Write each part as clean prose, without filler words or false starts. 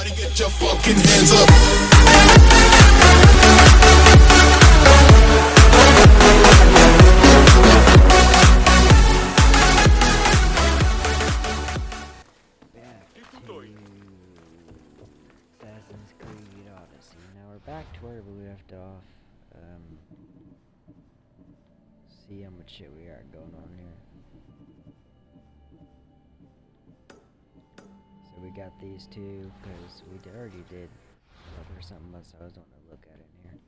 Everybody get your fucking hands up. Assassin's Creed Odyssey. Now we're back to where we left off. See how much shit we got going on here. So we got these two because we already did. Well, there's something else I was wanting to look at in here.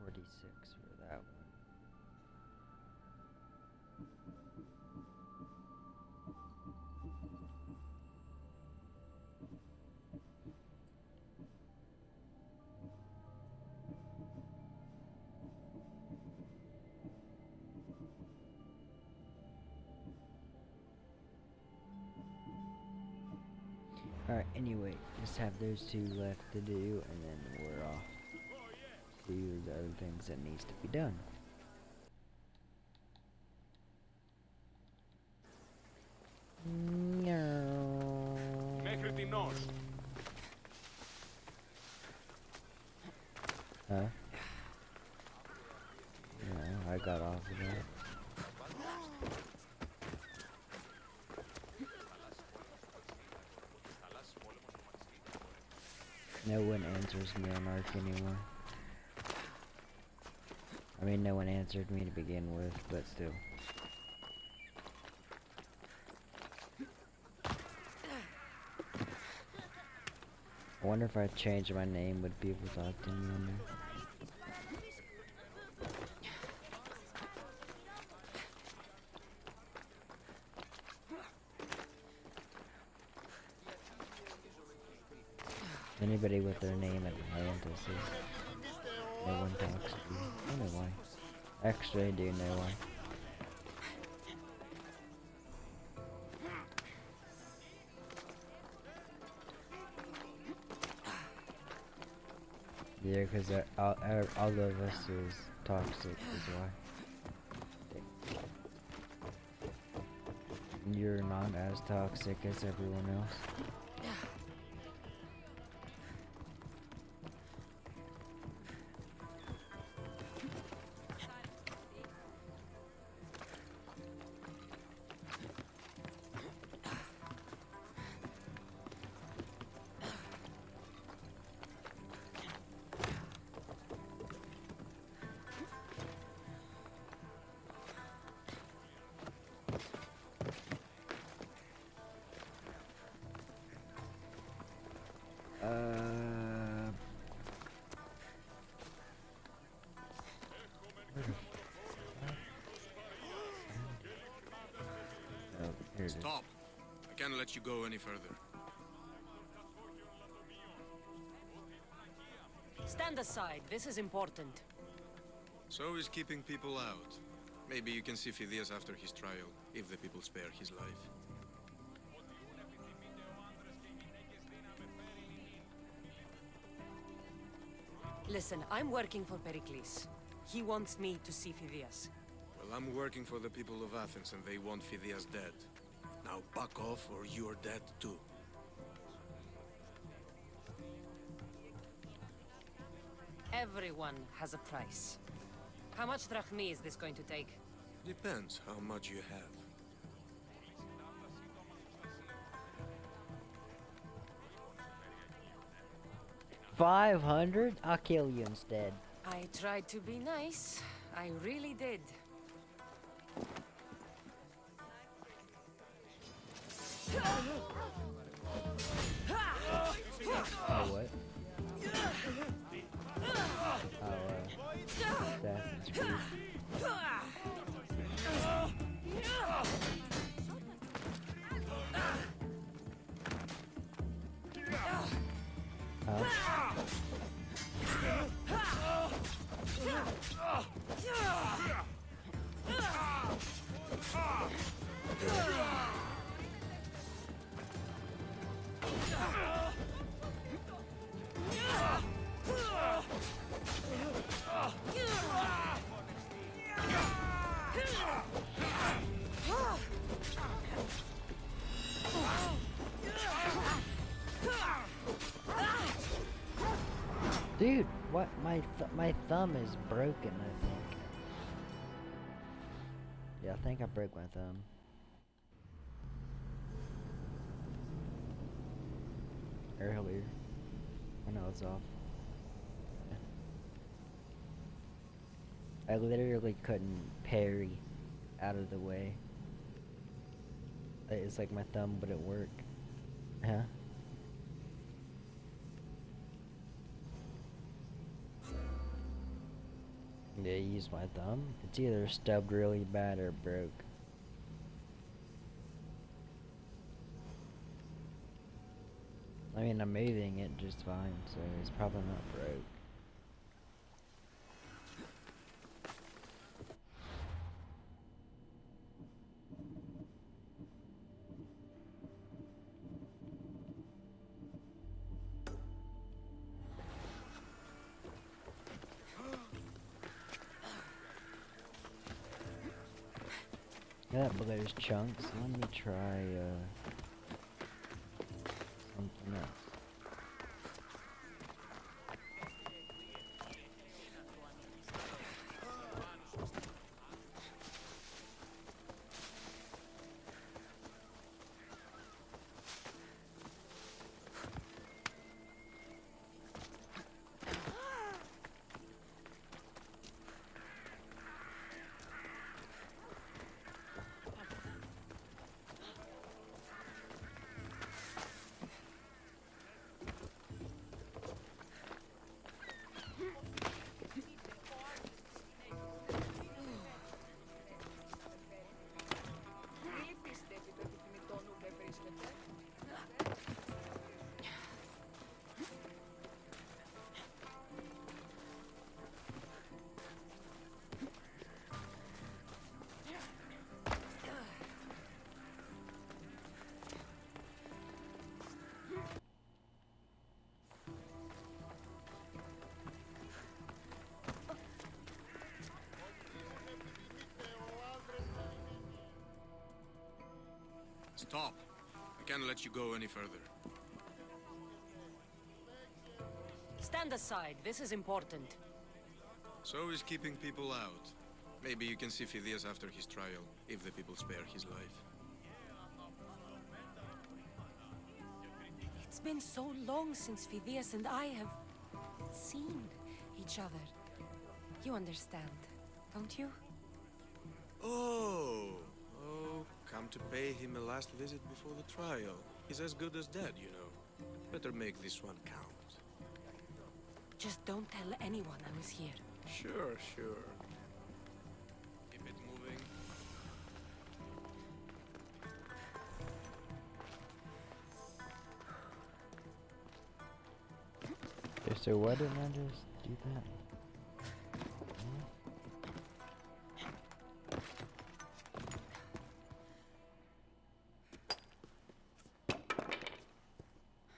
46 for that one. Alright, anyway, just have those two left to do, and then we're off to do the other things that needs to be done. No. Huh? No, I got off of that. No one answers me on Ark anymore. I mean, no one answered me to begin with, but still. I wonder if I changed my name, would people talk to me on there? Anybody with their name in parentheses. No one talks to me. I don't know why. Actually, I do know why. Yeah, because all of us is toxic is why. You're not as toxic as everyone else. Stop! I can't let you go any further. Stand aside. This is important. So is keeping people out. Maybe you can see Phidias after his trial, if the people spare his life. Listen, I'm working for Pericles. He wants me to see Phidias. Well, I'm working for the people of Athens and they want Phidias dead. Now back off or you're dead too. Everyone has a price. How much drachmi is this going to take? Depends how much you have. 500? I'll kill you instead. I tried to be nice. I really did. Oh, what? Assassin's Creed. Dude, what? My thumb is broken, I think. Yeah, I think I broke my thumb. Earlier. When I was off. I literally couldn't parry out of the way. It's like my thumb wouldn't work. Huh? Yeah, use my thumb. It's either stubbed really bad or broke. I mean, I'm moving it just fine, so it's probably not broke. That blows chunks. Let me try something else. Stop. I can't let you go any further. Stand aside. This is important. So is keeping people out. Maybe you can see Phidias after his trial, if the people spare his life. It's been so long since Phidias and I have seen each other. You understand, don't you? Oh, come to pay him a last visit before the trial. He's as good as dead, you know. Better make this one count. Just don't tell anyone I was here. Sure. Keep it moving. Okay, so why didn't I just do that?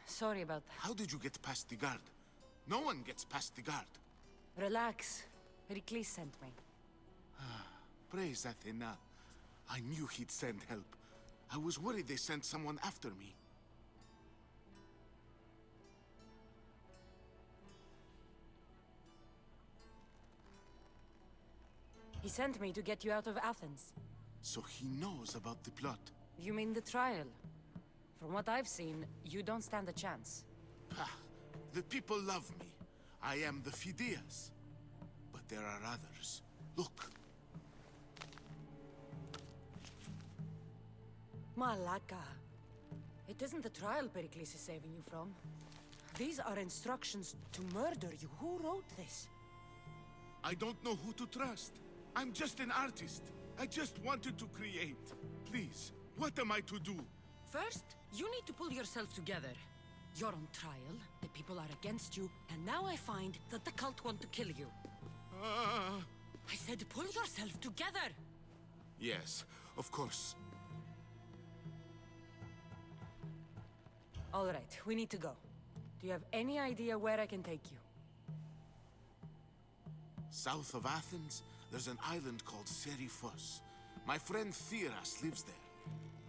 Sorry about that. How did you get past the guard? No one gets past the guard. Relax. Pericles sent me. Praise Athena. I knew he'd send help. I was worried they sent someone after me. He sent me to get you out of Athens. So he knows about the plot. You mean the trial? From what I've seen, you don't stand a chance. Pah, the people love me. I am the Phidias. But there are others. Look. Malaka. It isn't the trial Pericles is saving you from. These are instructions to murder you. Who wrote this? I don't know who to trust. I'm just an artist. I just wanted to create. Please, what am I to do? First, you need to pull yourself together. You're on trial, the people are against you, and now I find that the cult want to kill you. I said pull yourself together! Yes, of course. All right, we need to go. Do you have any idea where I can take you? South of Athens, there's an island called Serifos. My friend Theras lives there.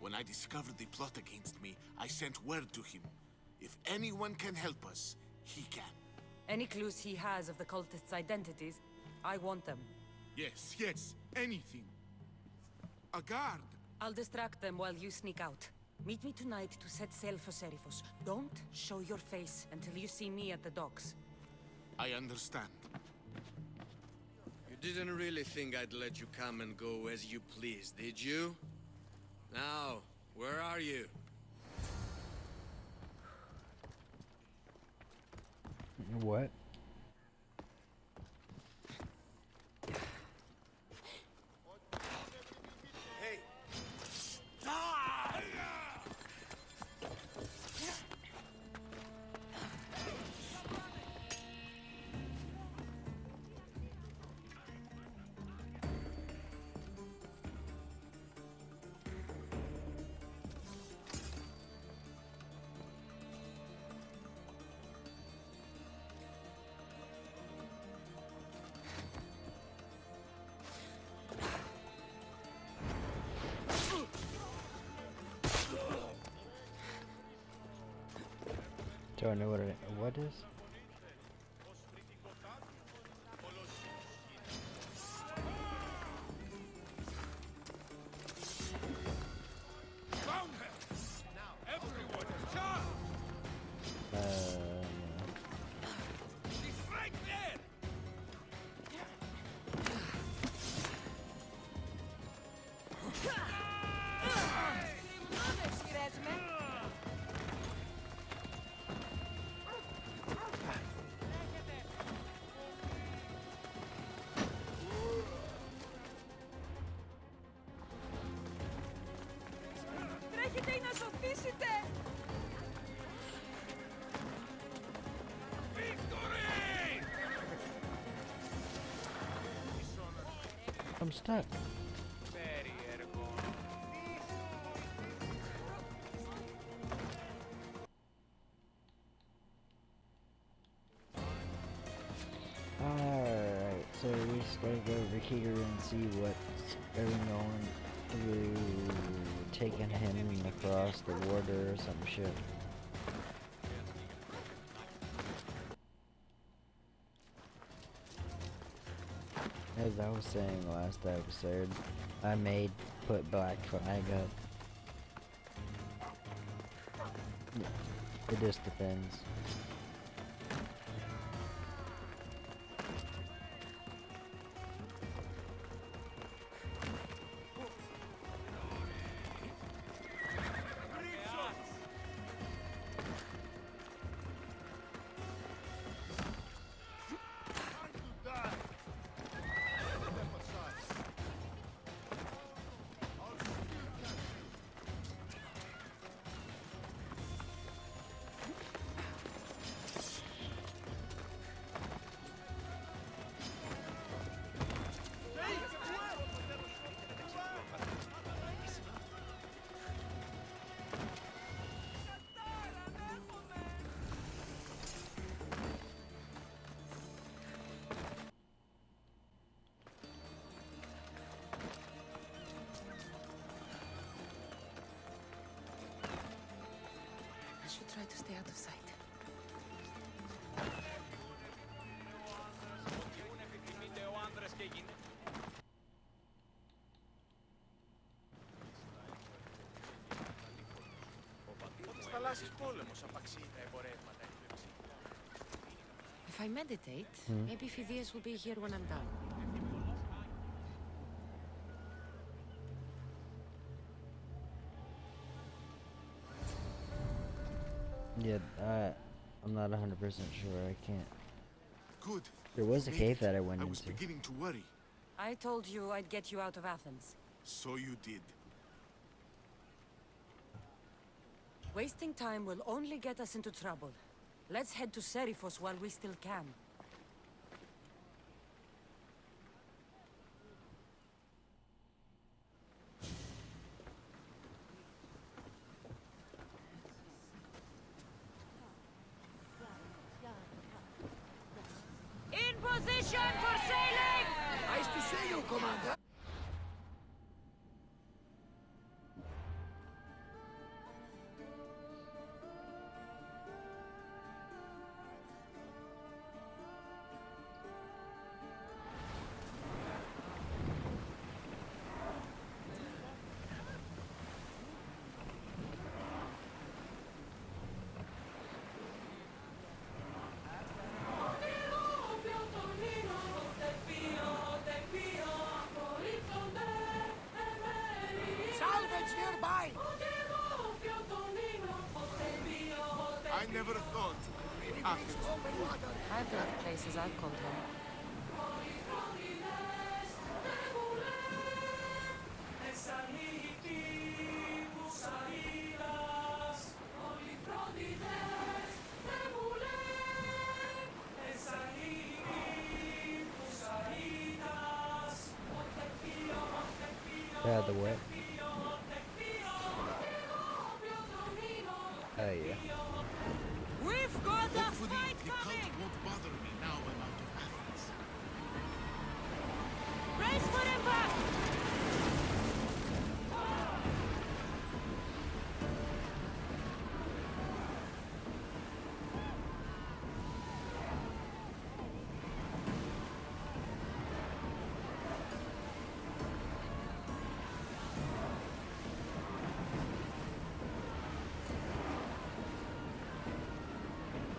When I discovered the plot against me, I sent word to him. If anyone can help us, he can. Any clues he has of the cultists' identities, I want them. Yes, yes, anything. A guard. I'll distract them while you sneak out. Meet me tonight to set sail for Serifos. Don't show your face until you see me at the docks. I understand. You didn't really think I'd let you come and go as you please, did you? Now, where are you? What? Don't know what is? Found her! Now everyone charge! She's right there! Τρέχετε να σωθήσετε! I'm stuck. Alright, so we just gotta go over here and see what's going on through taking him across the border or some shit. As I was saying last episode, I may put Black Flag up. It just depends. I should try to stay out of sight. If I meditate, maybe Phidias will be here when I'm done. Yeah, I'm not 100% sure. I can't. Good. There was a Made cave it. that I went I was into. beginning to worry. I told you I'd get you out of Athens. So you did. Wasting time will only get us into trouble. Let's head to Serifos while we still can. In position for sailing! Nice to see you, Commander. never thought. Athens. I've left places I've called home. The what? Oh yeah. We've got a Hopefully, fight the cult coming! won't bother me now I'm out of Athens. Brace for impact!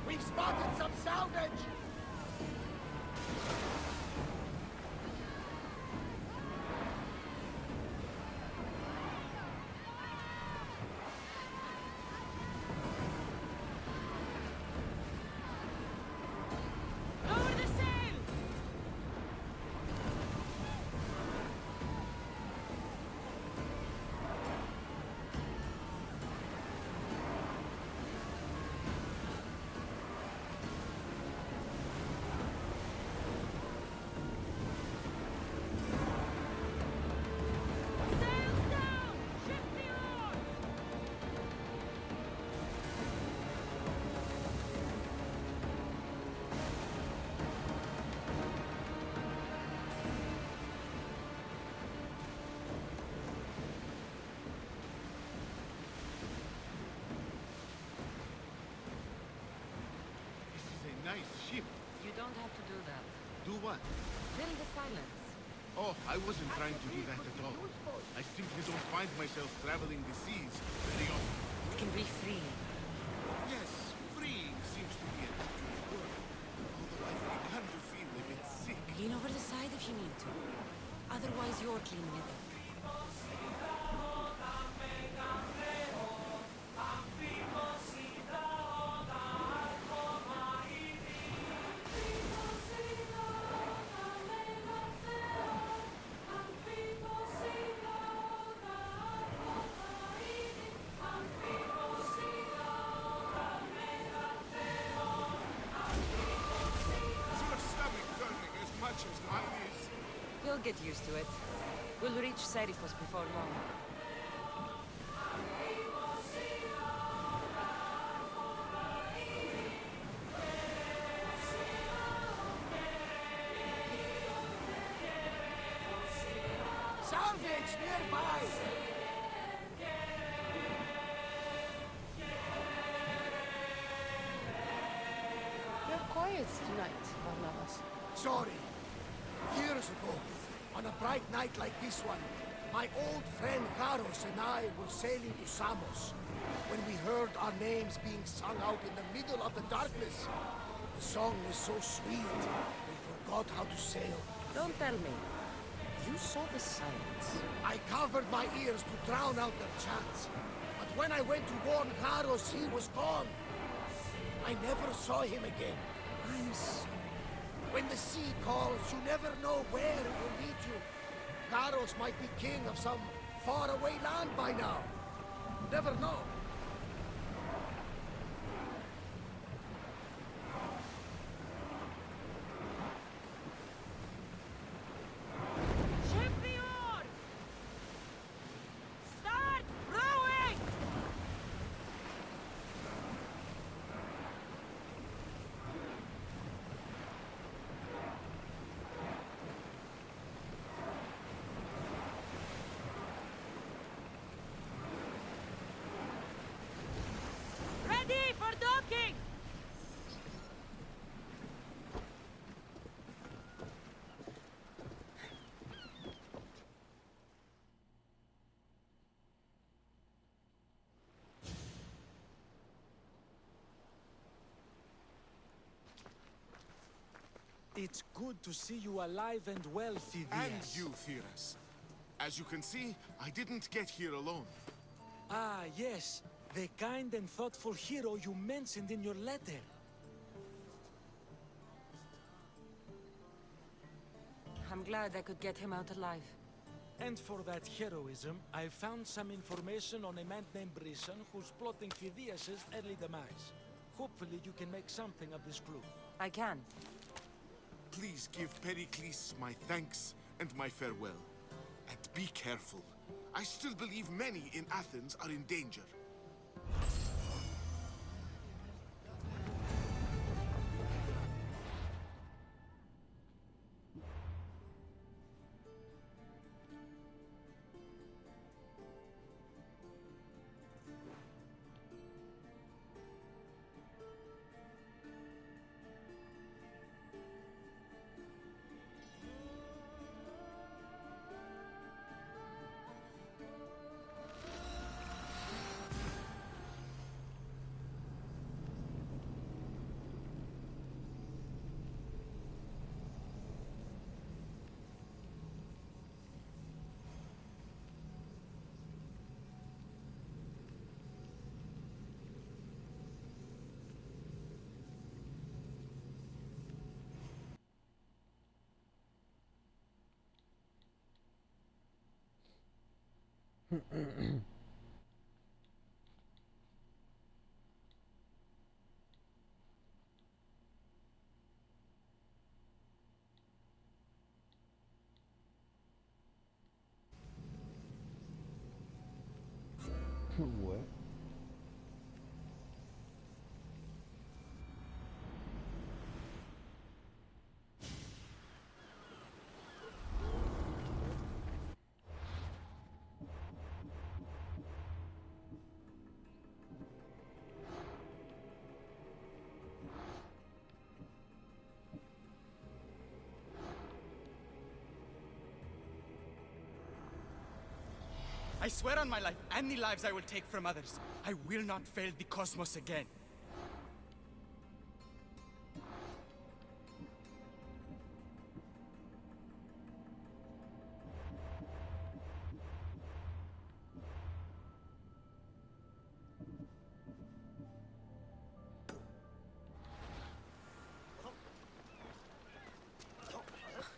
We've spotted some salvage! Lower the sail! Sails down! Ship the oars! This is a nice ship. You don't have to do that. Do what? Fill the silence. Oh, I wasn't trying to do that at all. I simply don't find myself traveling the seas very often. It can be free. Yes, freeing seems to be a natural word. Although I've begun to feel a bit sick. Lean over the side if you need to. Otherwise, you're cleaning it up. Is your stomach turning as much as mine is? You'll get used to it. We'll reach Serifos before long. Salvage nearby! You're quiet tonight, Barnabas. Sorry. Years ago, on a bright night like this one, my old friend Karos and I were sailing to Samos when we heard our names being sung out in the middle of the darkness. The song was so sweet, we forgot how to sail. Don't tell me. You saw the signs. I covered my ears to drown out their chants. But when I went to warn Karos, he was gone. I never saw him again. I'm sorry. When the sea calls, you never know where it will lead you. Karos might be king of some faraway land by now. Never know. Ship the oars! Start rowing! Ready for docking! It's good to see you alive and well, Phidias. And you, Theras. As you can see, I didn't get here alone. Ah, yes. The kind and thoughtful hero you mentioned in your letter. I'm glad I could get him out alive. And for that heroism, I found some information on a man named Brisson who's plotting Phidias' early demise. Hopefully you can make something of this clue. I can. Please give Pericles my thanks and my farewell. And be careful. I still believe many in Athens are in danger. What? I swear on my life and the lives I will take from others, I will not fail the cosmos again.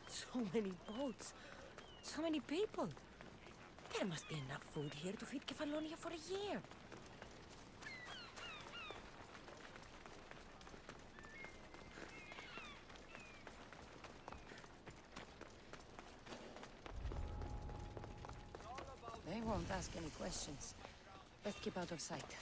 So many boats. So many people. There must be enough food here to feed Kefalonia for a year. They won't ask any questions. Let's keep out of sight.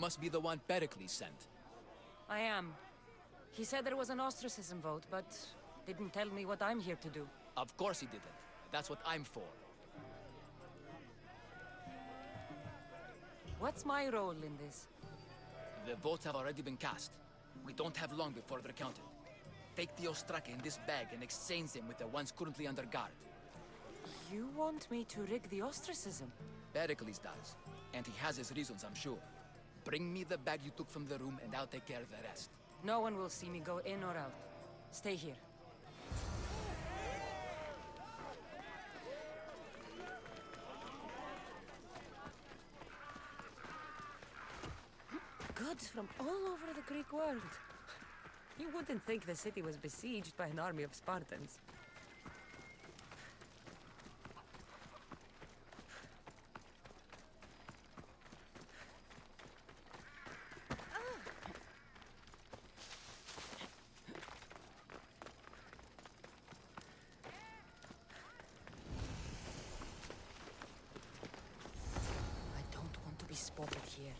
must be the one Pericles sent. I am. He said there was an ostracism vote, but didn't tell me what I'm here to do. Of course he didn't. That's what I'm for. What's my role in this? The votes have already been cast. We don't have long before they're counted. Take the Ostraka in this bag and exchange them with the ones currently under guard. You want me to rig the ostracism? Pericles does. And he has his reasons, I'm sure. Bring me the bag you took from the room and I'll take care of the rest. No one will see me go in or out. Stay here. Goods from all over the Greek world. You wouldn't think the city was besieged by an army of Spartans. I don't want to be spotted here.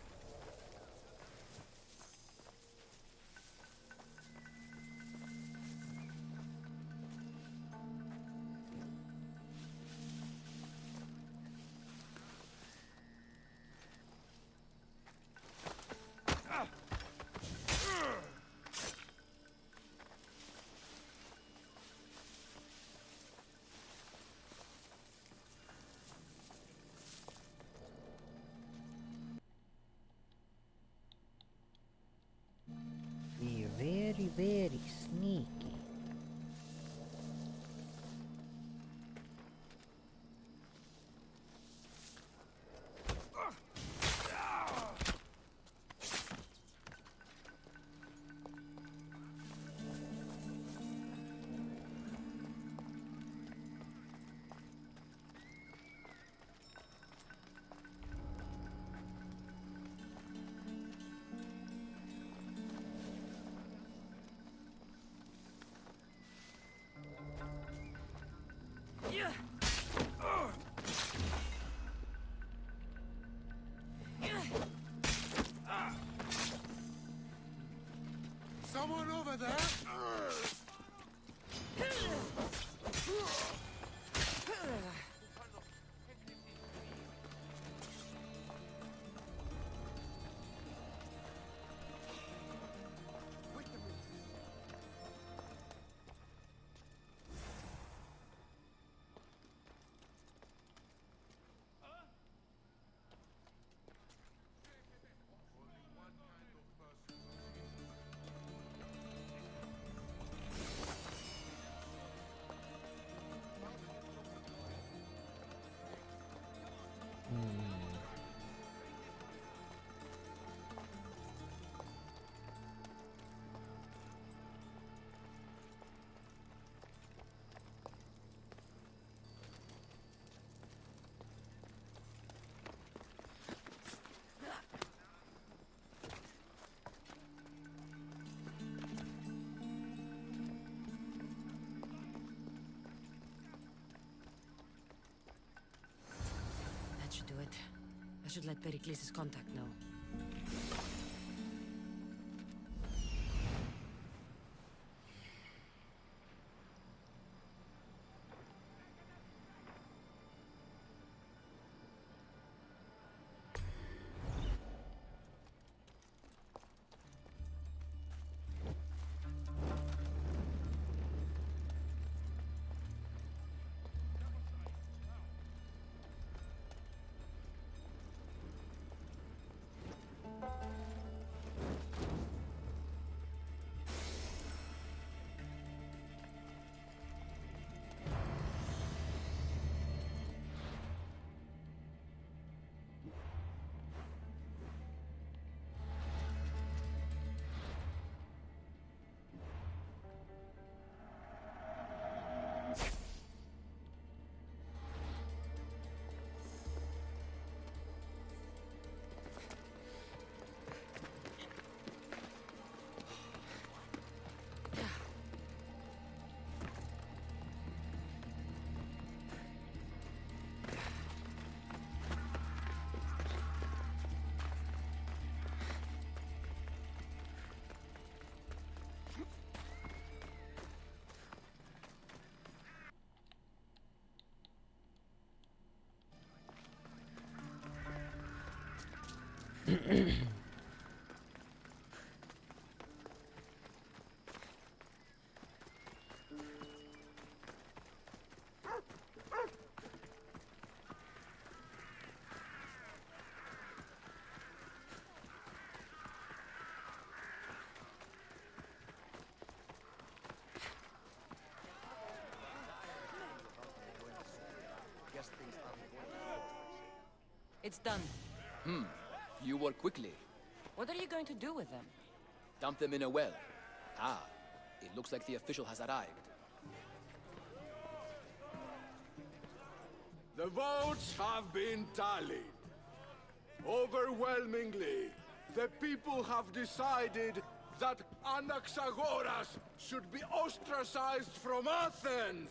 Be very, very sneaky. Someone over there? That should do it. I should let Pericles' contact know. It's done. You work quickly. What are you going to do with them? Dump them in a well. Ah, it looks like the official has arrived. The votes have been tallied. Overwhelmingly, the people have decided that Anaxagoras should be ostracized from Athens!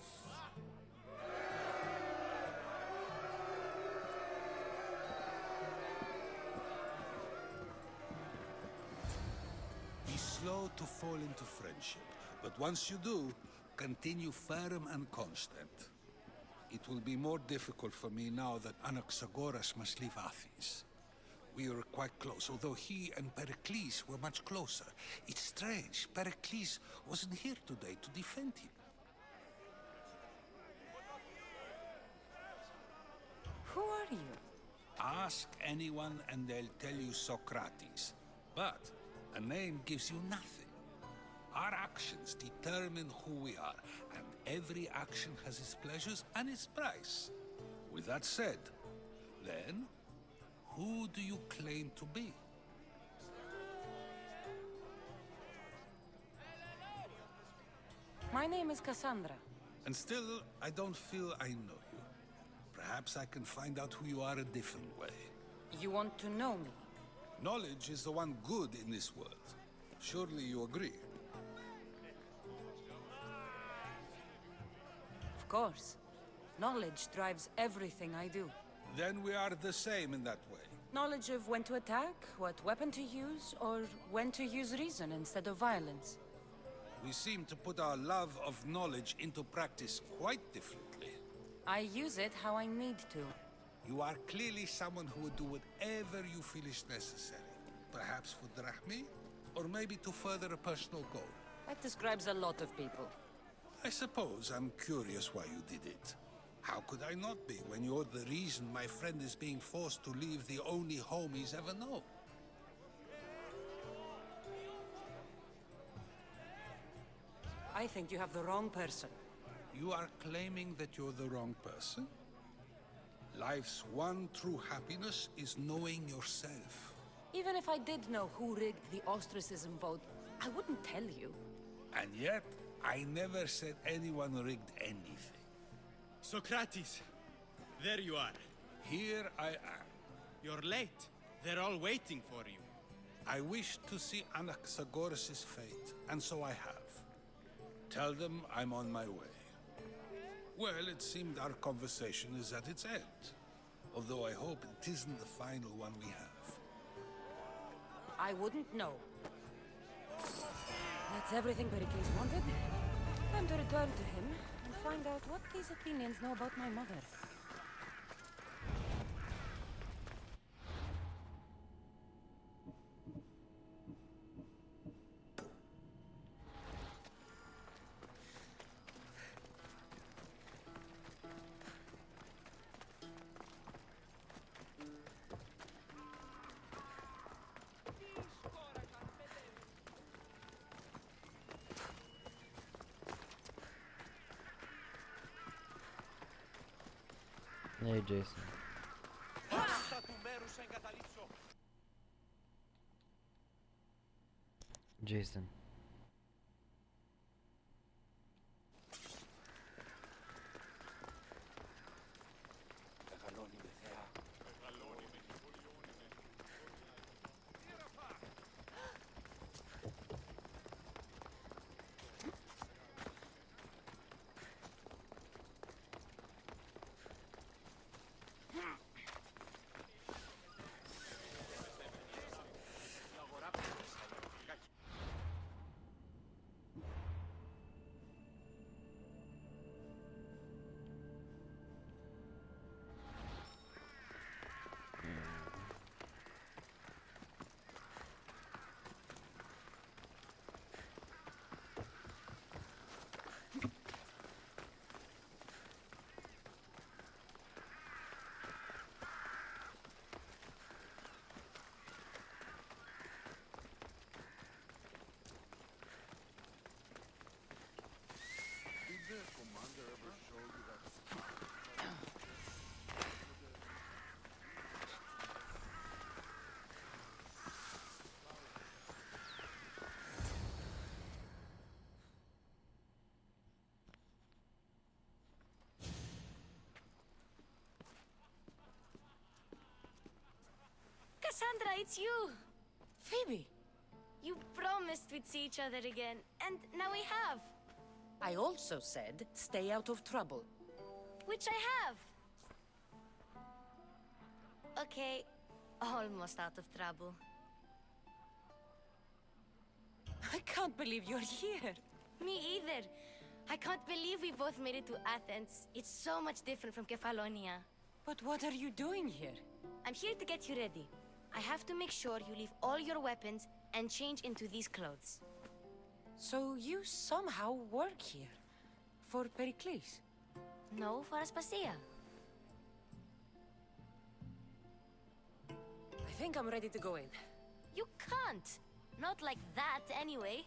Be slow to fall into friendship, but once you do, continue firm and constant. It will be more difficult for me now that Anaxagoras must leave Athens. We were quite close, although he and Pericles were much closer. It's strange, Pericles wasn't here today to defend him. Who are you? Ask anyone and they'll tell you Socrates. But a name gives you nothing. Our actions determine who we are, and every action has its pleasures and its price. With that said, then, who do you claim to be? My name is Cassandra. And still, I don't feel I know you. Perhaps I can find out who you are a different way. You want to know me? Knowledge is the one good in this world. Surely you agree? Of course. Knowledge drives everything I do. Then we are the same in that way. Knowledge of when to attack, what weapon to use, or when to use reason instead of violence. We seem to put our love of knowledge into practice quite differently. I use it how I need to. You are clearly someone who would do whatever you feel is necessary. Perhaps for drachmae, or maybe to further a personal goal. That describes a lot of people. I suppose I'm curious why you did it. How could I not be when you're the reason my friend is being forced to leave the only home he's ever known? I think you have the wrong person. You are claiming that you're the wrong person? Life's one true happiness is knowing yourself. Even if I did know who rigged the ostracism vote, I wouldn't tell you. And yet, I never said anyone rigged anything. Socrates, there you are. Here I am. You're late. They're all waiting for you. I wish to see Anaxagoras' fate, and so I have. Tell them I'm on my way. Well, it seemed our conversation is at its end. Although I hope it isn't the final one we have. I wouldn't know. That's everything Pericles wanted. Time to return to him and find out what these Athenians know about my mother. Hey, Jason. Jason. Cassandra, it's you! Phoebe! You promised we'd see each other again, and now we have. I also said, stay out of trouble. Which I have. Okay, almost out of trouble. I can't believe you're here. Me either. I can't believe we both made it to Athens. It's so much different from Kefalonia. But what are you doing here? I'm here to get you ready. I have to make sure you leave all your weapons and change into these clothes. So you somehow work here? For Pericles? No, for Aspasia. I think I'm ready to go in. You can't! Not like that, anyway.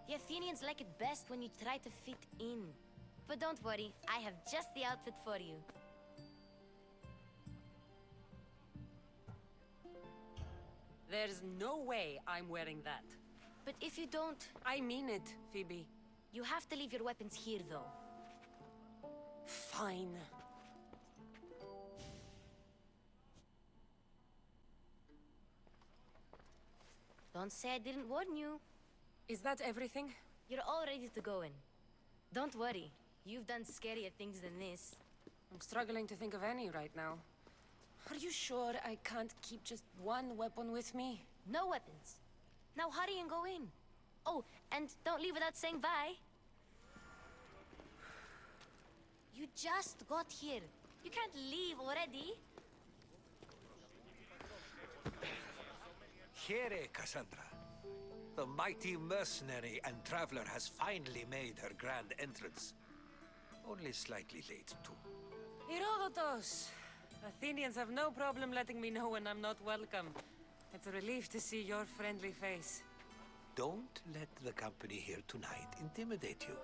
The Athenians like it best when you try to fit in. But don't worry, I have just the outfit for you. There's no way I'm wearing that. But if you don't... I mean it, Phoebe. You have to leave your weapons here, though. Fine. Don't say I didn't warn you. Is that everything? You're all ready to go in. Don't worry. You've done scarier things than this. I'm struggling to think of any right now. Are you sure I can't keep just one weapon with me? No weapons. Now hurry and go in. Oh, and don't leave without saying bye. You just got here. You can't leave already. Here, Cassandra. The mighty mercenary and traveler has finally made her grand entrance. Only slightly late, too. Herodotos! Athenians have no problem letting me know when I'm not welcome. It's a relief to see your friendly face. Don't let the company here tonight intimidate you.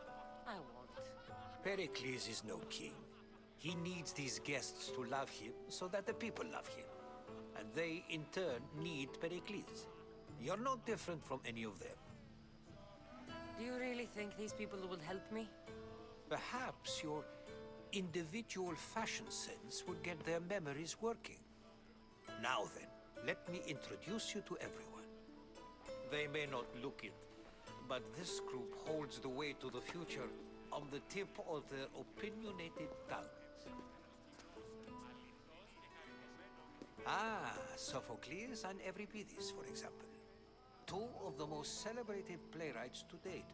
I won't. Pericles is no king. He needs these guests to love him so that the people love him. And they, in turn, need Pericles. You're no different from any of them. Do you really think these people will help me? Perhaps your individual fashion sense would get their memories working. Now then, let me introduce you to everyone. They may not look it, but this group holds the way to the future on the tip of their opinionated tongues. Ah, Sophocles and Euripides, for example. Two of the most celebrated playwrights to date.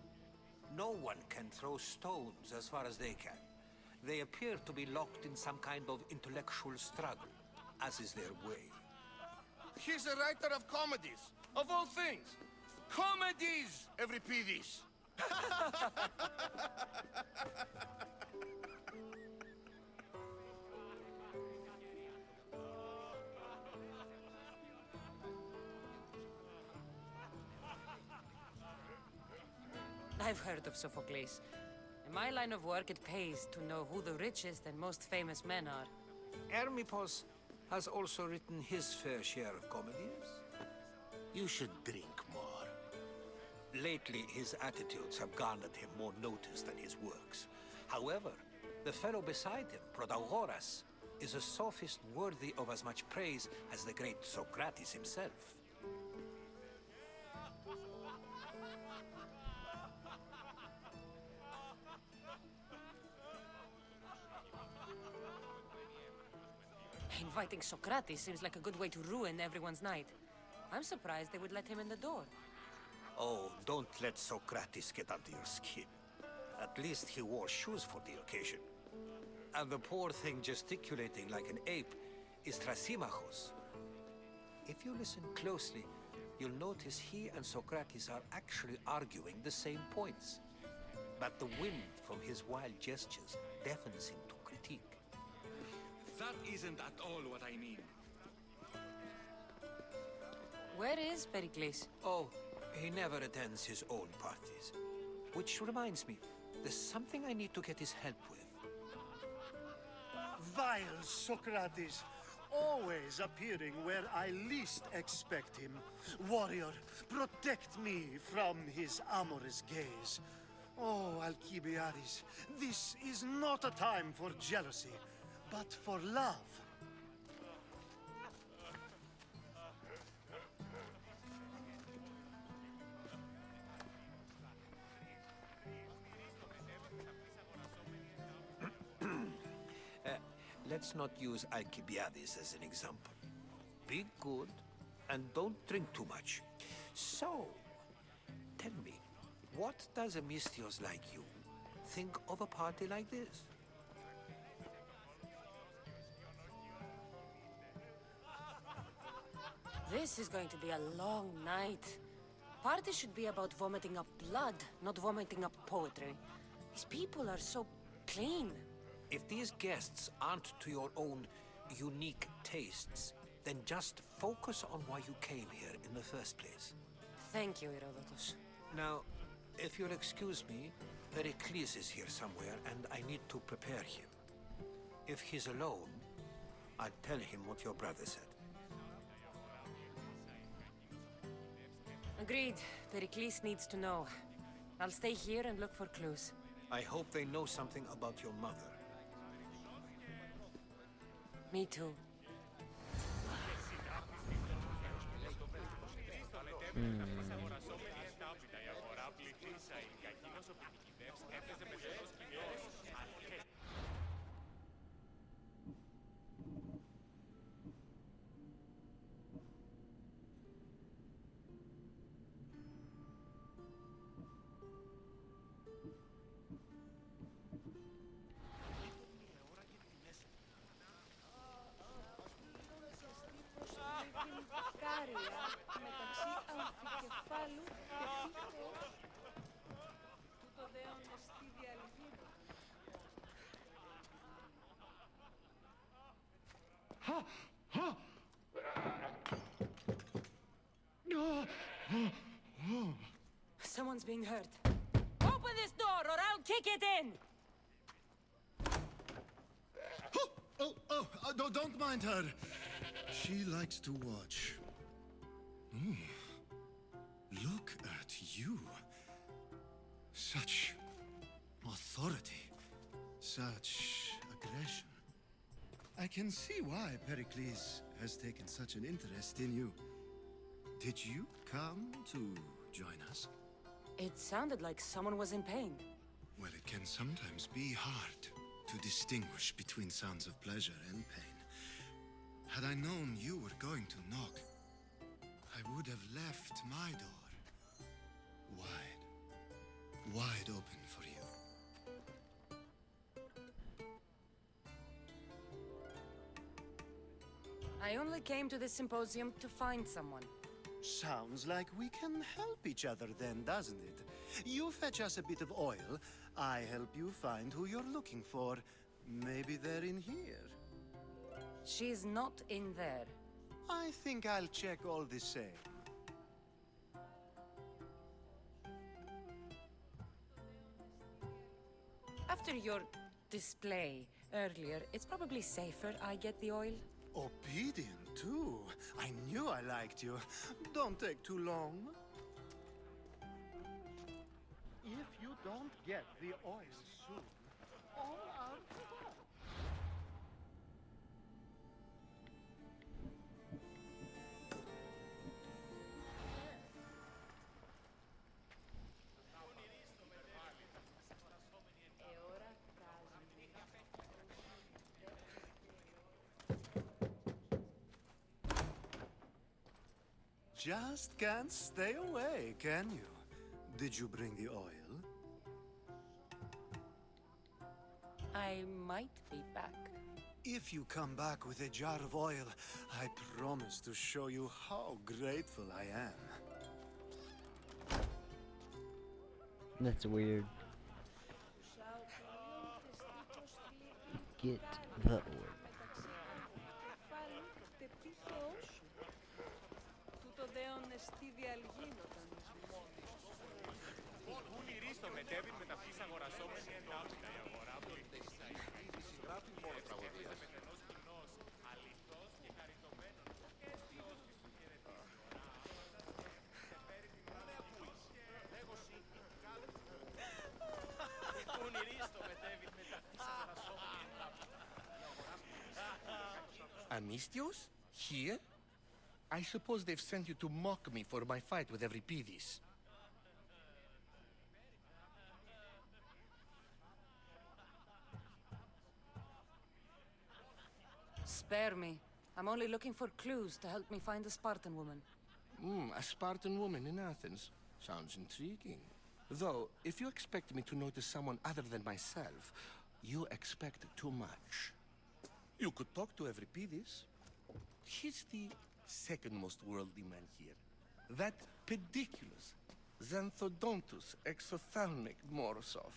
No one can throw stones as far as they can. They appear to be locked in some kind of intellectual struggle, as is their way. He's a writer of comedies, of all things. Comedies, Euripides. I've heard of Sophocles. In my line of work, it pays to know who the richest and most famous men are. Hermippos has also written his fair share of comedies. You should drink more. Lately, his attitudes have garnered him more notice than his works. However, the fellow beside him, Protagoras, is a sophist worthy of as much praise as the great Socrates himself. Inviting Socrates seems like a good way to ruin everyone's night. I'm surprised they would let him in the door. Oh, don't let Socrates get under your skin. At least he wore shoes for the occasion. And the poor thing gesticulating like an ape is Thrasymachos. If you listen closely, you'll notice he and Socrates are actually arguing the same points. But the wind from his wild gestures deafens him to critique. That isn't at all what I mean. Where is Pericles? Oh, he never attends his own parties. Which reminds me, there's something I need to get his help with. Vile Socrates, always appearing where I least expect him. Warrior, protect me from his amorous gaze. Oh, Alcibiades, this is not a time for jealousy, but for love. let's not use Alcibiades as an example. Be good, and don't drink too much. So, tell me, what does a Misthios like you think of a party like this? This is going to be a long night. Party should be about vomiting up blood, not vomiting up poetry. These people are so clean. If these guests aren't to your own unique tastes, then just focus on why you came here in the first place. Thank you, Herodotus. Now, if you'll excuse me, Pericles is here somewhere, and I need to prepare him. If he's alone, I'll tell him what your brother said. Agreed. Pericles needs to know. I'll stay here and look for clues. I hope they know something about your mother. Me too. Someone's being hurt. Open this door or I'll kick it in! Don't mind her. She likes to watch. Ooh. Look at you. Such authority. Such aggression. I can see why Pericles has taken such an interest in you. Did you come to join us? It sounded like someone was in pain. Well, it can sometimes be hard to distinguish between sounds of pleasure and pain. Had I known you were going to knock, I would have left my door wide open for you. I only came to this symposium to find someone. Sounds like we can help each other then, doesn't it? You fetch us a bit of oil, I help you find who you're looking for. Maybe they're in here. She's not in there. I think I'll check all the same. After your display earlier, it's probably safer I get the oil. Obedient, too. I knew I liked you. Don't take too long. If you don't get the oil soon, all our fault. Just can't stay away, can you? Did you bring the oil? I might be back. If you come back with a jar of oil, I promise to show you how grateful I am. That's weird. Get the orb. Amistios? Here? I suppose they've sent you to mock me for my fight with Euripides. Spare me. I'm only looking for clues to help me find a Spartan woman. A Spartan woman in Athens. Sounds intriguing. Though, if you expect me to notice someone other than myself, you expect too much. You could talk to Euripides. He's the second most worldly man here. That pediculous, Xanthodontus exophthalmic Morosov.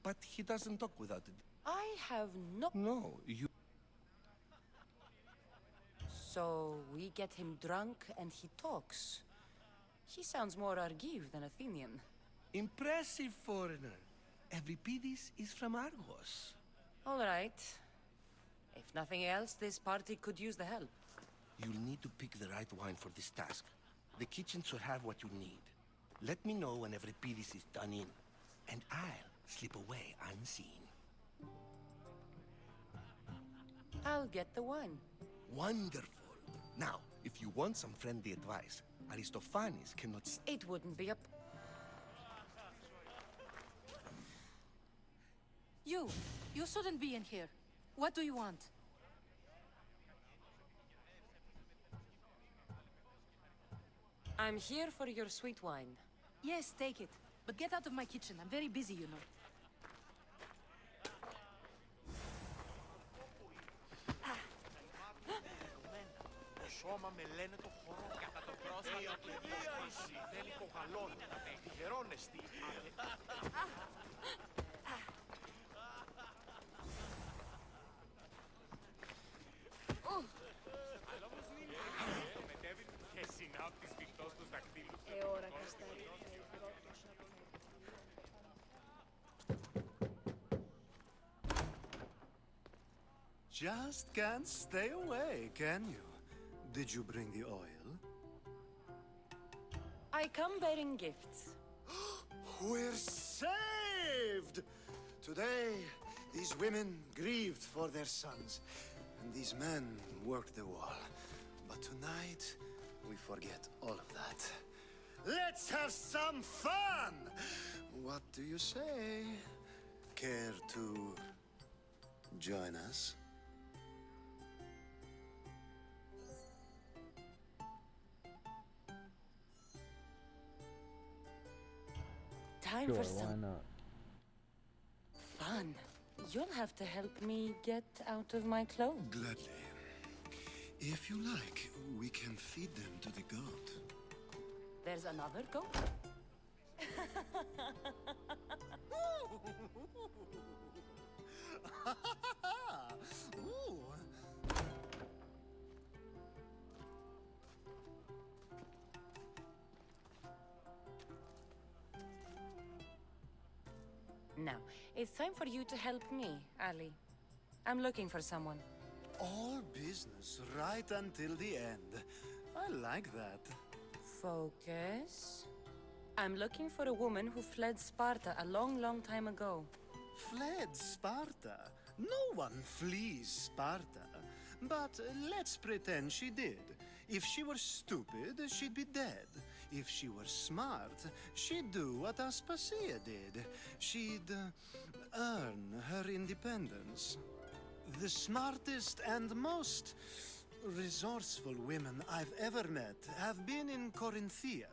But he doesn't talk without it. I have no... No, you... So, we get him drunk and he talks. He sounds more Argive than Athenian. Impressive foreigner. Euripides is from Argos. All right. If nothing else, this party could use the help. You'll need to pick the right wine for this task. The kitchen should have what you need. Let me know when Euripides is done in, and I'll slip away unseen. I'll get the wine. Wonderful. Now, if you want some friendly advice, Aristophanes cannot... It wouldn't be a... You shouldn't be in here. What do you want? I'm here for your sweet wine. Yes, take it. But get out of my kitchen. I'm very busy, you know. Σώμα με λένε το χώρο κατά το πρόσωπο. Η απειδίαση δεν υπογαλώνει. Τυχερόνεστη. Και συνάπτεις βυκτός τους δακτύλους. Ώρα καστάρι. Just can't stay away, can you? Did you bring the oil? I come bearing gifts. We're saved! Today, these women grieved for their sons, and these men worked the wall. But tonight, we forget all of that. Let's have some fun! What do you say? Care to join us? Time Sure, for why some not? fun. You'll have to help me get out of my clothes. Gladly. If you like, we can feed them to the goat. There's another goat? Ooh. Now, it's time for you to help me, Ali. I'm looking for someone. All business right until the end. I like that. Focus. I'm looking for a woman who fled Sparta a long, long time ago. Fled Sparta? No one flees Sparta. But let's pretend she did. If she were stupid, she'd be dead. If she were smart, she'd do what Aspasia did. She'd earn her independence. The smartest and most resourceful women I've ever met have been in Corinthia.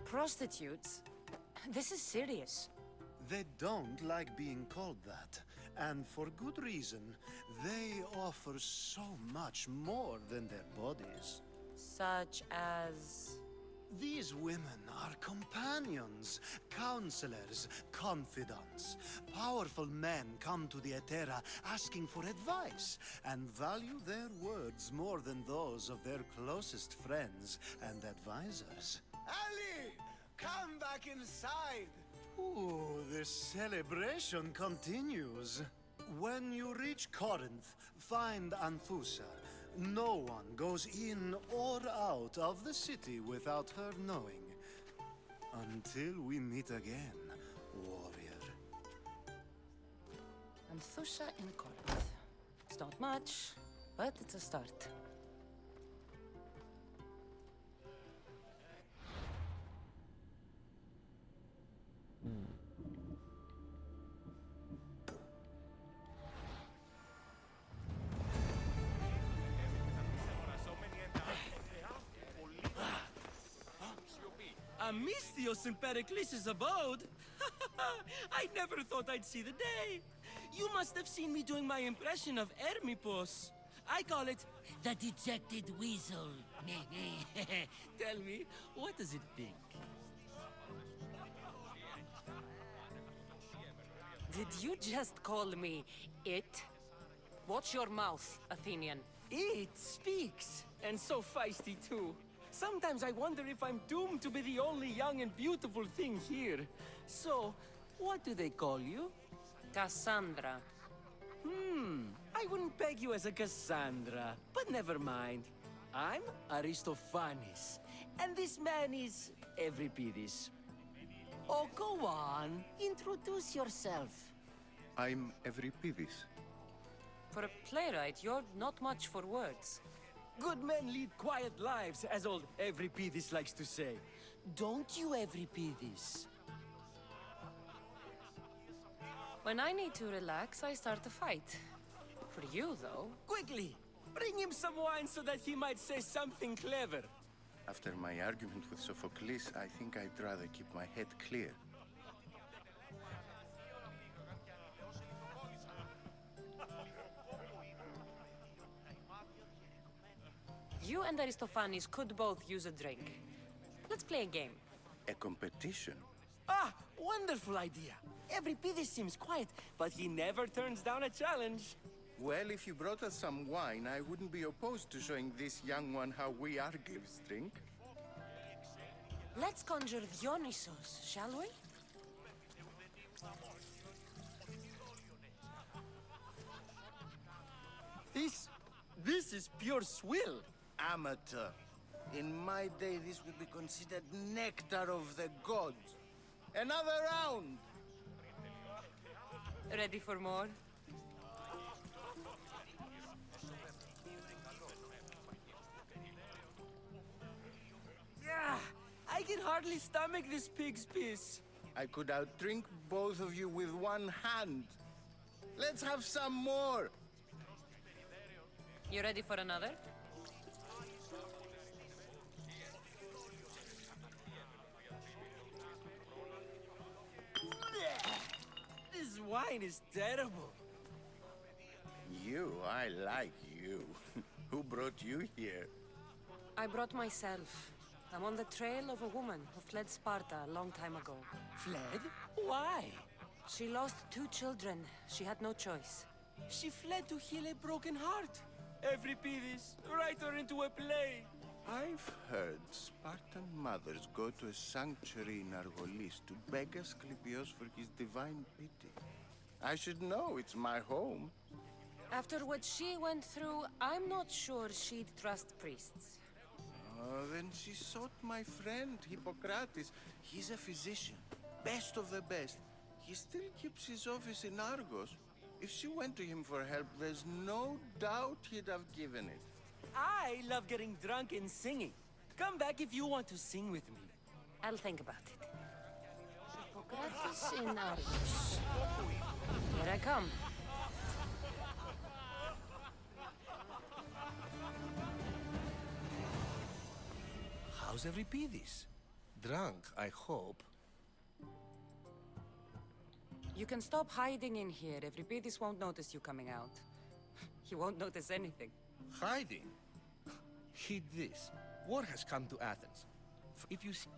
Prostitutes? This is serious. They don't like being called that, and for good reason. They offer so much more than their bodies. Such as... These women are companions, counselors, confidants. Powerful men come to the Etera asking for advice, and value their words more than those of their closest friends and advisors. Ali! Come back inside! Ooh, the celebration continues. When you reach Corinth, find Anthusa. No one goes in or out of the city without her knowing. Until we meet again, warrior. Anthusa in Corinth. It's not much, but it's a start. Misthios in Pericles' abode? I never thought I'd see the day. You must have seen me doing my impression of Hermipos. I call it the dejected weasel. Tell me, what does it think? Did you just call me it? Watch your mouth, Athenian. It speaks, and so feisty too. Sometimes I wonder if I'm doomed to be the only young and beautiful thing here. So, what do they call you? Cassandra. I wouldn't peg you as a Cassandra, but never mind. I'm Aristophanes, and this man is Euripides. Oh, go on. Introduce yourself. I'm Euripides. For a playwright, you're not much for words. Good men lead quiet lives, as old Euripides likes to say. Don't you, Euripides? When I need to relax, I start a fight. For you, though... Quickly! Bring him some wine so that he might say something clever. After my argument with Sophocles, I think I'd rather keep my head clear. You and Aristophanes could both use a drink. Let's play a game. A competition? Ah, wonderful idea. Euripides seems quiet, but he never turns down a challenge. Well, if you brought us some wine, I wouldn't be opposed to showing this young one how we Argives drink. Let's conjure Dionysos, shall we? This is pure swill. Amateur. In my day, this would be considered nectar of the gods. Another round! Ready for more? Yeah, I can hardly stomach this pig's piss. I could outdrink both of you with one hand. Let's have some more! You ready for another? This wine is terrible. You, I like you. Who brought you here? I brought myself. I'm on the trail of a woman who fled Sparta a long time ago. Fled? Why? She lost 2 children. She had no choice. She fled to heal a broken heart. Euripides, write her into a play. I've heard Spartan mothers go to a sanctuary in Argolis to beg Asclepios for his divine pity. I should know, it's my home. After what she went through, I'm not sure she'd trust priests. Then she sought my friend, Hippocrates. He's a physician, best of the best. He still keeps his office in Argos. If she went to him for help, there's no doubt he'd have given it. I love getting drunk and singing. Come back if you want to sing with me. I'll think about it. Hippocrates in Argos. Here I come. How's Euripides? Drunk, I hope. You can stop hiding in here. Euripides won't notice you coming out. He won't notice anything. Hiding? Heed this. War has come to Athens. If you see...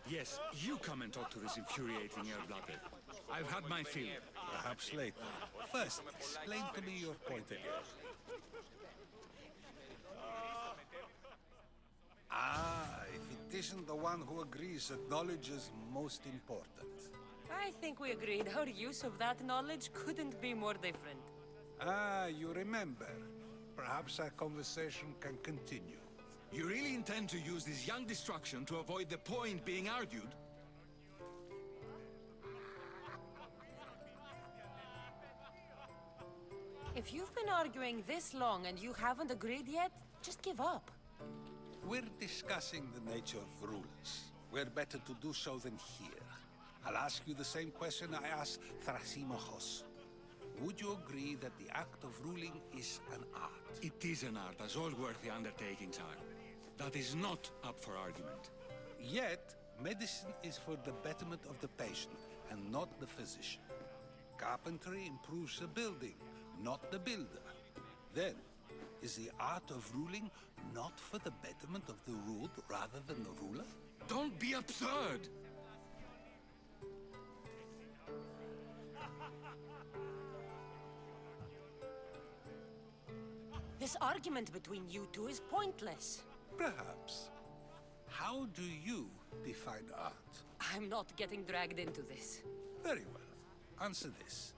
Yes, you come and talk to this infuriating air-blooded. I've had my fill. Perhaps later. First, explain to me your point of view. If it isn't the one who agrees that knowledge is most important. I think we agreed our use of that knowledge couldn't be more different. You remember. Perhaps our conversation can continue. You really intend to use this young destruction to avoid the point being argued? If you've been arguing this long and you haven't agreed yet, just give up. we're discussing the nature of rulers, we're better to do so than here. I'll ask you the same question I asked Thrasimachos. Would you agree that the act of ruling is an art? It is an art, as all worthy undertakings are. That is not up for argument. Yet, medicine is for the betterment of the patient, and not the physician. Carpentry improves the building, not the builder. Then, is the art of ruling not for the betterment of the ruled rather than the ruler? Don't be absurd! This argument between you two is pointless. Perhaps. How do you define art? I'm not getting dragged into this. Very well. Answer this.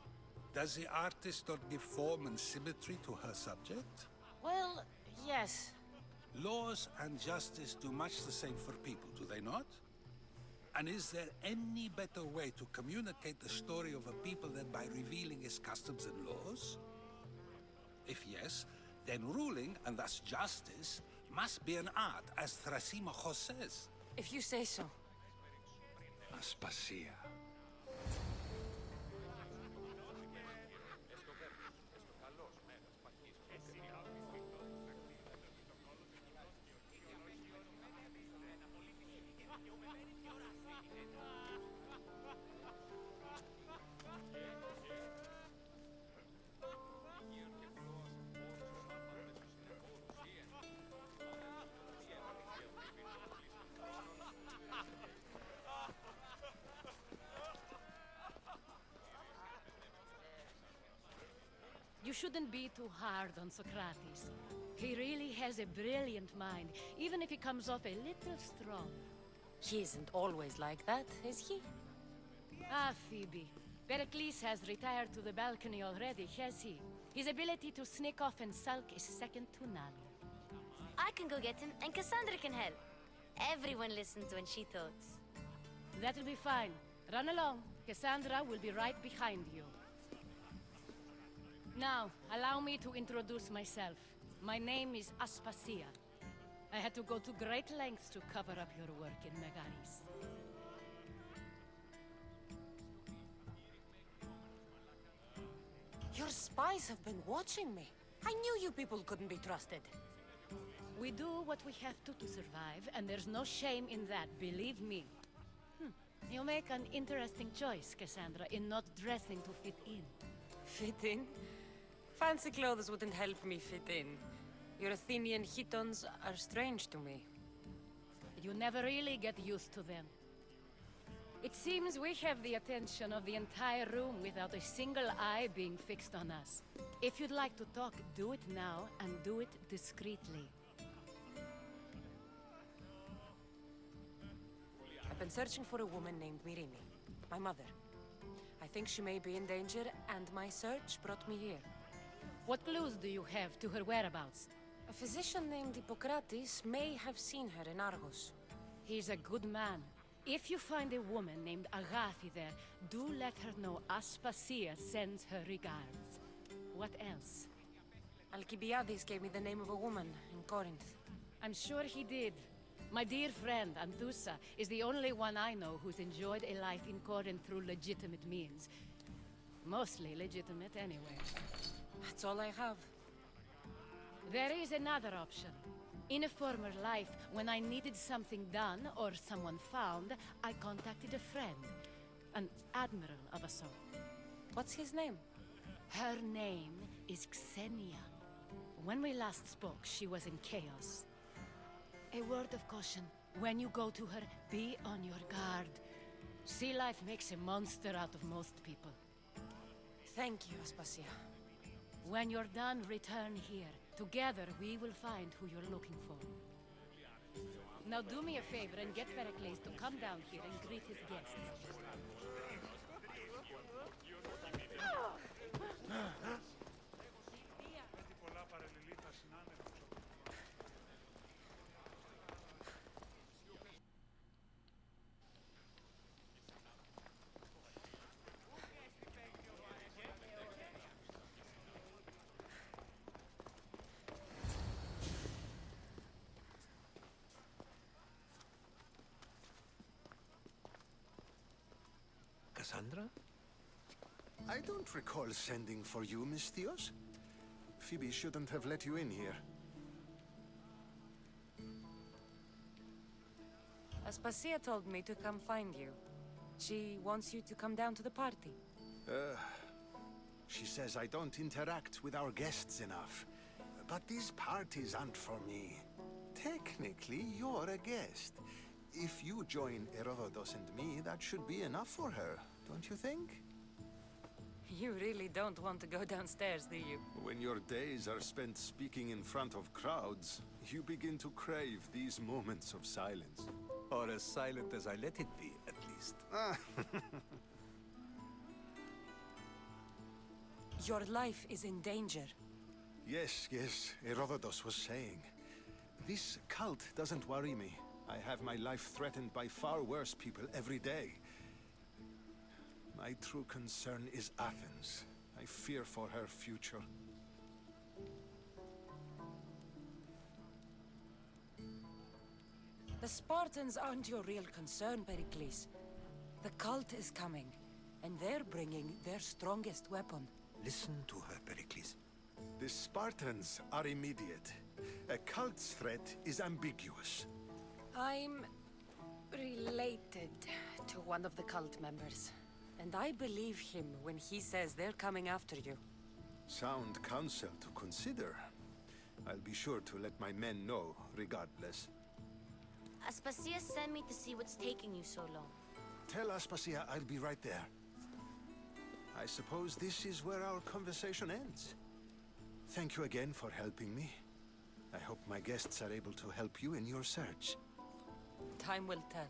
Does the artist not give form and symmetry to her subject? Well, yes. Laws and justice do much the same for people, do they not? And is there any better way to communicate the story of a people than by revealing its customs and laws? If yes, then ruling, and thus justice, must be an art, as Thrasimachos says. If you say so. Aspasia. You shouldn't be too hard on Socrates. He really has a brilliant mind, even if he comes off a little strong. He isn't always like that, is he? Ah, Phoebe. Pericles has retired to the balcony already, has he? His ability to sneak off and sulk is second to none. I can go get him, and Cassandra can help. Everyone listens when she talks. That'll be fine. Run along. Cassandra will be right behind you. Now, allow me to introduce myself. My name is Aspasia. I had to go to great lengths to cover up your work in Megaris. Your spies have been watching me. I knew you people couldn't be trusted. We do what we have to survive, and there's no shame in that, believe me. You make an interesting choice, Cassandra, in not dressing to fit in. Fit in? Fancy clothes wouldn't help me fit in. Your Athenian chitons are strange to me. You never really get used to them. It seems we have the attention of the entire room without a single eye being fixed on us. If you'd like to talk, do it now, and do it discreetly. I've been searching for a woman named Myrine, my mother. I think she may be in danger, and my search brought me here. What clues do you have to her whereabouts? A physician named Hippocrates may have seen her in Argos. He's a good man. If you find a woman named Agathi there, do let her know Aspasia sends her regards. What else? Alcibiades gave me the name of a woman in Corinth. I'm sure he did. My dear friend, Anthusa, is the only one I know who's enjoyed a life in Corinth through legitimate means. Mostly legitimate, anyway. That's all I have. There is another option. In a former life, when I needed something done or someone found, I contacted a friend. An admiral of a sort. What's his name? Her name is Xenia. When we last spoke, she was in chaos. A word of caution. When you go to her, be on your guard. Sea life makes a monster out of most people. Thank you, Aspasia. When you're done, return here. Together, we will find who you're looking for. Now do me a favor and get Pericles to come down here and greet his guests. Cassandra? I don't recall sending for you, Misthios. Phoebe shouldn't have let you in here. Aspasia told me to come find you. She wants you to come down to the party. She says I don't interact with our guests enough. But these parties aren't for me. Technically, you're a guest. If you join Herodotus and me, that should be enough for her, don't you think? You really don't want to go downstairs, do you? When your days are spent speaking in front of crowds, you begin to crave these moments of silence. Or as silent as I let it be, at least. Your life is in danger. Yes, Herodotus was saying. This cult doesn't worry me. I have my life threatened by far worse people every day. My true concern is Athens. I fear for her future. The Spartans aren't your real concern, Pericles. The cult is coming, and they're bringing their strongest weapon. Listen to her, Pericles. The Spartans are immediate. A cult's threat is ambiguous. I'm related to one of the cult members. And I believe him when he says they're coming after you. Sound counsel to consider. I'll be sure to let my men know, regardless. Aspasia sent me to see what's taking you so long. Tell Aspasia I'll be right there. I suppose this is where our conversation ends. Thank you again for helping me. I hope my guests are able to help you in your search. Time will tell.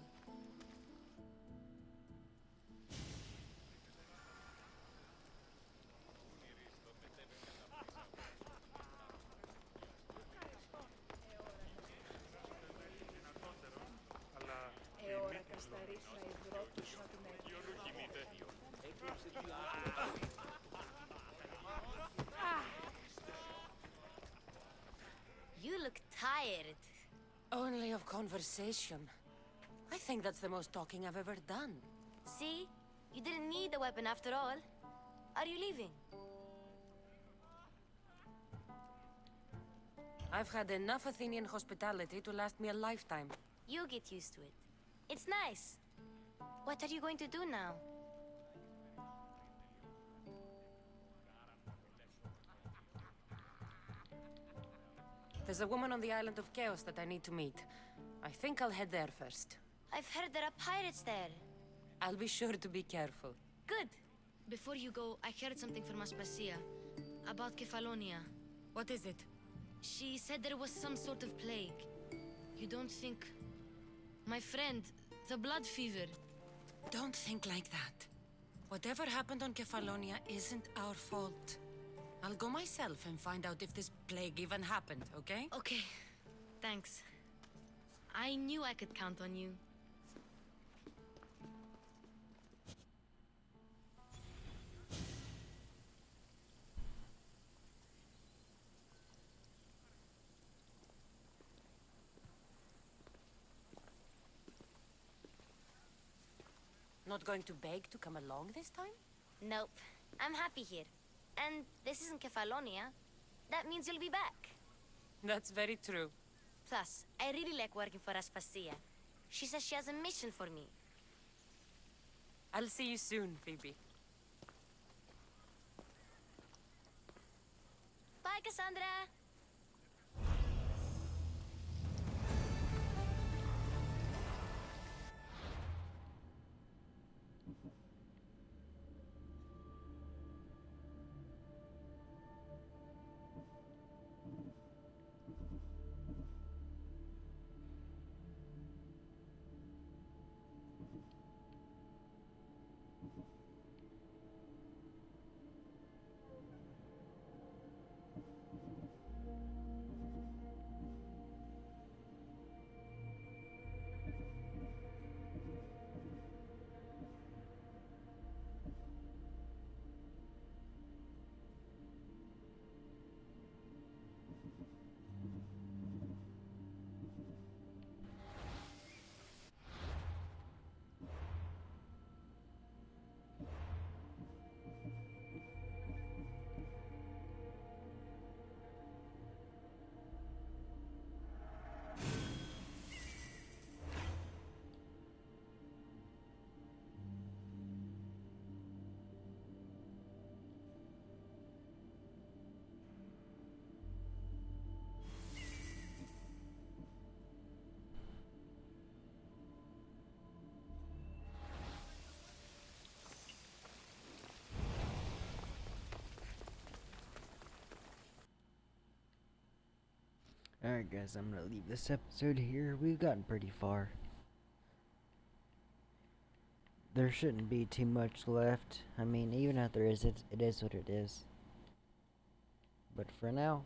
You look tired. Only of conversation. I think that's the most talking I've ever done. See? You didn't need the weapon after all. Are you leaving? I've had enough Athenian hospitality to last me a lifetime. You get used to it. It's nice. What are you going to do now? There's a woman on the island of Chaos that I need to meet. I think I'll head there first. I've heard there are pirates there. I'll be sure to be careful. Good. Before you go, I heard something from Aspasia. About Kefalonia. What is it? She said there was some sort of plague. You don't think... My friend, the blood fever. Don't think like that. Whatever happened on Kefalonia isn't our fault. I'll go myself and find out if this plague even happened, okay? Okay. Thanks. I knew I could count on you. Not going to beg to come along this time? Nope. I'm happy here. And this isn't Kefalonia. That means you'll be back. That's very true. Plus, I really like working for Aspasia. She says she has a mission for me. I'll see you soon, Phoebe. Bye, Cassandra! Alright guys, I'm gonna leave this episode here. We've gotten pretty far. There shouldn't be too much left. I mean, even if there is, it is what it is. But for now,